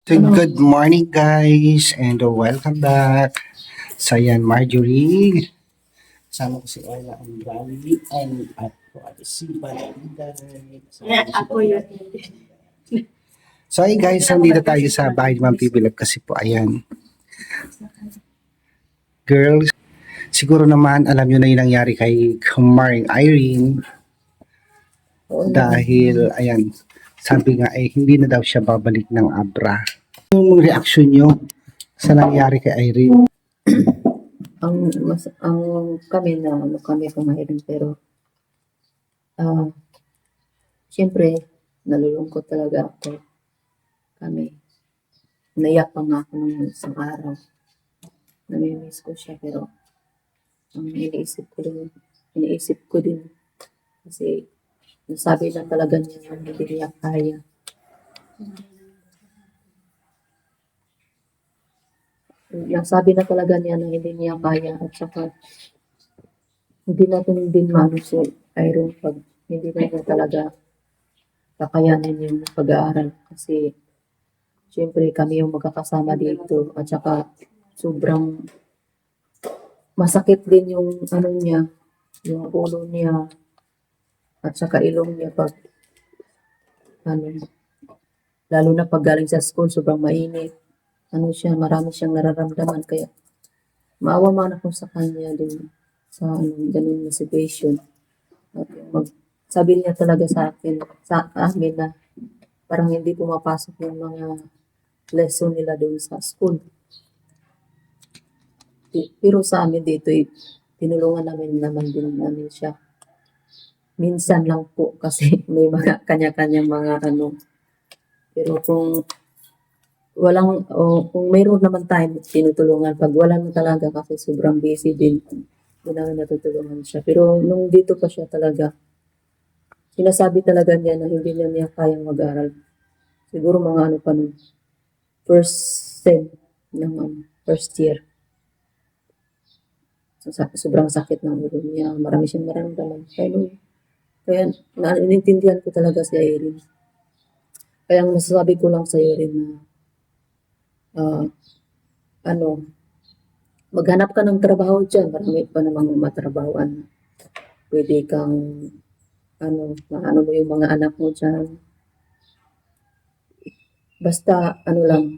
So, good morning guys and welcome back. So yan, Marjorie. Kasama ko si Orla and Rally and ako at si Balanday. Ako yun. So ay guys, nandito tayo sa bahay ni Ma'am Pibilab kasi po ayan. Girls, siguro naman alam nyo na yung nangyari kay Maring Irene. Dahil ayan, sabi nga hindi na daw siya babalik ng Abra. Yung reaction nyo sa nangyari kay Irene? Ang kami na kami kumain pero siyempre nalulungkot talaga ako. Kami naiyak pa nga ako nung isang araw. Namimiss ko siya pero ang iniisip ko din kasi nasabi na talaga niya na hindi niya kaya. Nasabi na talaga niya na hindi niya kaya at saka hindi natin din maano si Irene pag hindi na niya talaga kakayanin yung pag-aaral kasi siyempre kami yung magkakasama dito at saka sobrang masakit din yung ano niya, yung ulo niya at saka ilong niya pag ano, lalo na pag galing sa school sobrang mainit. Ano siya, marami siyang nararamdaman kaya maawa man ako sa kanya din sa ganun na situation. At sabi niya talaga sa amin na parang hindi pumapasok yung mga lesson nila doon sa school. Pero sa amin dito, tinulungan naman din namin siya. Minsan lang po kasi may mga kanya-kanyang mga ano. Pero kung mayroon naman time, tinutulungan. Pag wala na talaga kasi sobrang busy din, hindi namin natutulungan siya. Pero nung dito pa siya talaga, sinasabi talaga niya na hindi niya kayang mag-aral. Siguro mga ano pa nun, first sem ng first year. Sobrang sakit ng ulo niya. Marami siyang nararamdaman. Kaya naiintindihan ko talaga si Irene. Kaya ang masasabi ko lang sa iyo rin na maghanap ka ng trabaho dyan. Marami pa namang matrabahoan. Pwede kang maano mo yung mga anak mo dyan. Basta lang,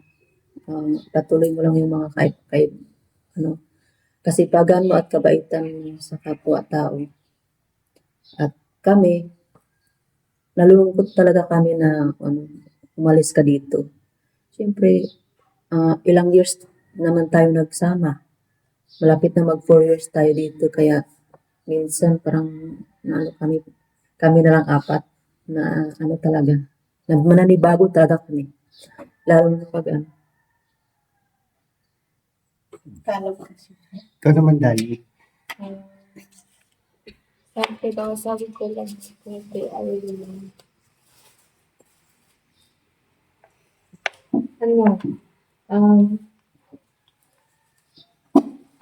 patuloy mo lang yung mga kahit kasipagan mo at kabaitan mo sa kapwa-tao. At kami, nalulungkot talaga kami na umalis ka dito. Siyempre, ilang years naman tayo nagsama. Malapit na mag 4 years tayo dito kaya minsan parang kami na lang apat na talaga. Mananibago talaga kami. Lalo na pag Ikaw naman, Dali. Sabi ko lang, kay Irene.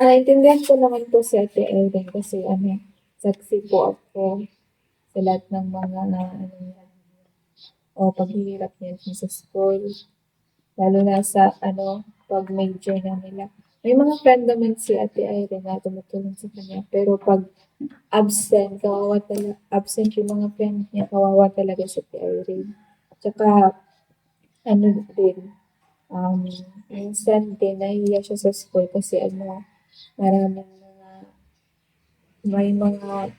Naintindihan ko naman po si Ate Irene kasi saksi po ako sa lahat ng mga paghihirap niya sa school. Lalo na sa pag major na nila. May mga friend naman si Ate Irene na tumutulong sa kanya. Pero pag absent yung mga friend niya, kawawa talaga si Ate Irene. Tsaka, din, minsan din, nahihiya siya sa school kasi maraming may mga,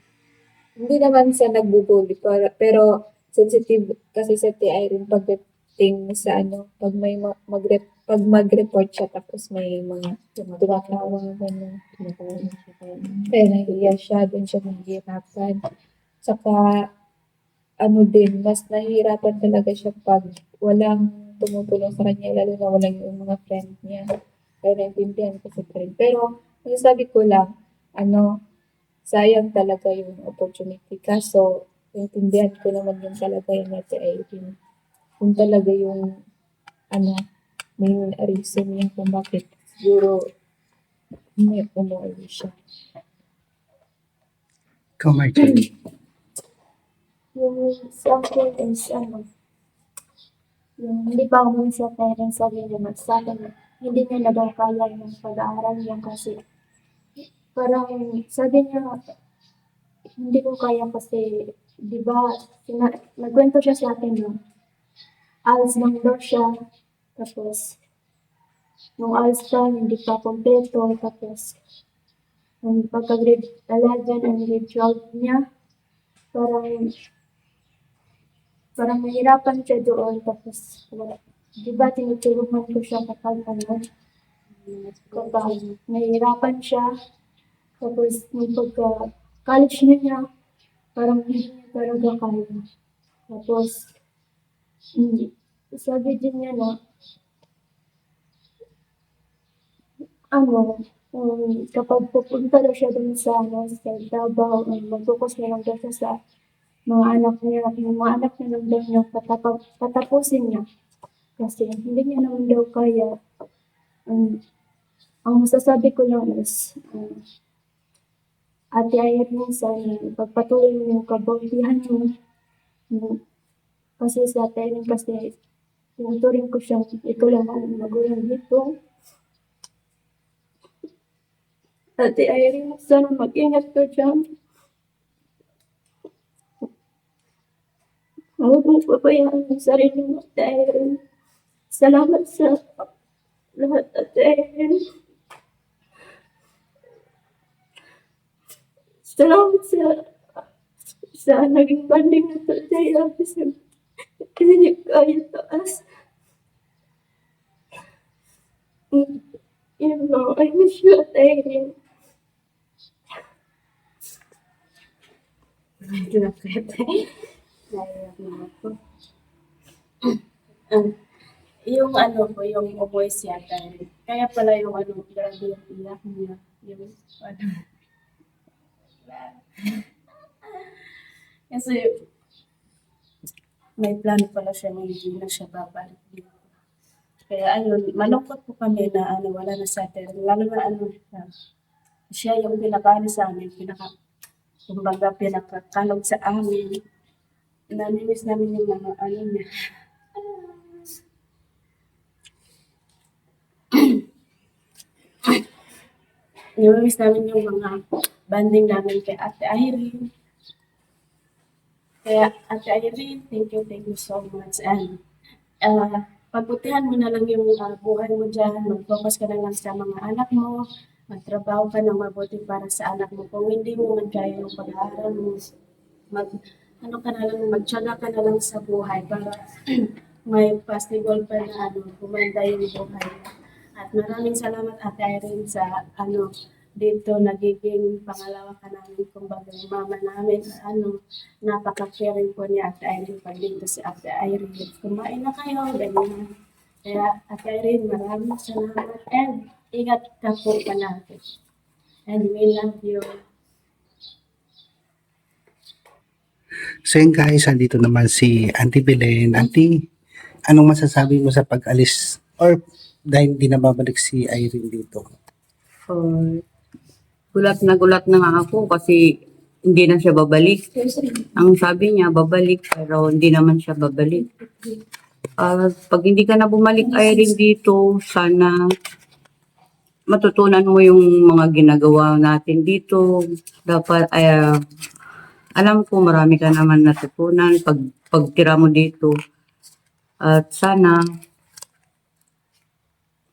hindi naman siya nagbubuli, pero sensitive kasi si Ate Irene pagdating sa pag mag-report siya tapos may mga tumatawa, gano'n. Kaya nahihiya siya, doon siya nahihirapan. Saka, din, mas nahihirapan talaga siya pag walang tumutulong sa kanya, lalo na walang yung mga friend niya. Kaya naintindihan ko si friend. Pero, sabi ko lang, sayang talaga yung opportunity. Kaso, naintindihan ko naman yun talaga yung Ate Irene. Kung talaga yung, may reason niya kung bakit siguro may umuwi siya. Ikaw, Marjorie. Yung sa akin is yung hindi pa ako sa parents sarili mo sa akin, hindi niya na daw kaya yung pag-aaral niya kasi parang sabi niya, hindi ko kaya kasi, di ba, nagkwento siya sa akin no, ALS lang daw siya, tapos, nung ALS pa, hindi pa kompleto, tapos, nung pagka-grade 11 and grade 12 niya, parang, parang nahirapan siya doon, tapos, di ba, tinutulungan ko siya kapag, kapag nahihirapan siya, tapos, nung pagka-college na niya, parang hindi niya talaga kaya. Tapos, sabi din niya na, kapag pupunta daw siya dun sa Davao, mag-focus na lang daw siya sa mga anak niya, yung mga anak niya lang daw niya patapusin niya. Kasi hindi niya naman daw kaya. Ang masasabi ko lang is, Ate Ayat minsan, pagpatuloy mo yung kabutihan mo. Kasi sa Ate Ayat kasi, tinuturing ko siyang ito lang ang magulang dito. Ate Irene, sana mag-ingat ka dyan. Huwag mong pabayaan ang sarili mo, Ate Irene. Salamat sa lahat, Ate Irene. Salamat sa naging banding na Ate Irene. Kasi niya kaya taas. Yun lang, I miss you, Ate Irene. Naiyak na ako. Yung ko, yung voice yata. Kaya pala yung grabe yung iyak niya. Yung ano. Kasi may plano pala siya na hindi na siya babalik dito. Kaya ayun, malungkot po kami na wala na sa atin. Lalo na siya yung pinakaano sa amin, kumbaga pinakakalog sa amin. Namimiss namin yung mga niya. Namimiss namin yung mga banding namin kay Ate Irene. Kaya Ate Irene, thank you so much. And pagbutihan mo na lang yung buhay mo dyan. Mag-focus ka na lang sa mga anak mo. Magtrabaho ka ng mabuti para sa anak mo. Kung hindi mo magkaya yung pag-aaral mo, magtiyaga ka na lang sa buhay para may possible pa na gumanda yung buhay. At maraming salamat Ate Irene sa dito nagiging pangalawa ka namin, kumbaga yung mama namin, napaka-caring po ni Ate Irene pag dito si Ate Irene. Kumain na kayo, ganyan. Kaya Ate Irene, maraming salamat and ingat ka po palagi. And we love you. So yun guys, andito naman si Auntie Belen. Auntie, anong masasabi mo sa pag-alis or dahil hindi na babalik si Irene dito? Gulat na nga ako kasi hindi na siya babalik. Ang sabi niya, babalik, pero hindi naman siya babalik. Pag hindi ka na bumalik, Irene, dito, sana matutunan mo yung mga ginagawa natin dito. Dapat, alam ko marami ka naman natutunan pagtira mo dito. At sana,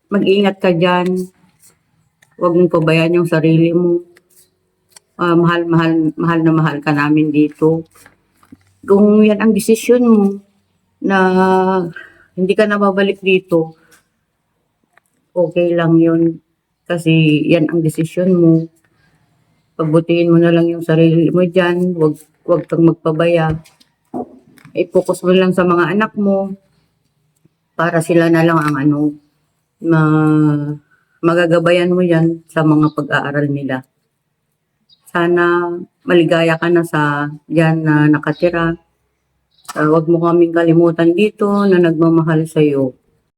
mag-ingat ka dyan. Huwag mong pabayaan yung sarili mo. Mahal na mahal ka namin dito. Kung yan ang desisyon mo na hindi ka na babalik dito, okay lang yun. Kasi yan ang desisyon mo. Pagbutihin mo na lang yung sarili mo dyan. Huwag kang magpabaya. I-focus mo lang sa mga anak mo para sila na lang ang magagabayan mo yan sa mga pag-aaral nila. Sana maligaya ka na sa dyan na nakatira. Huwag mo kaming kalimutan dito na nagmamahal sa'yo.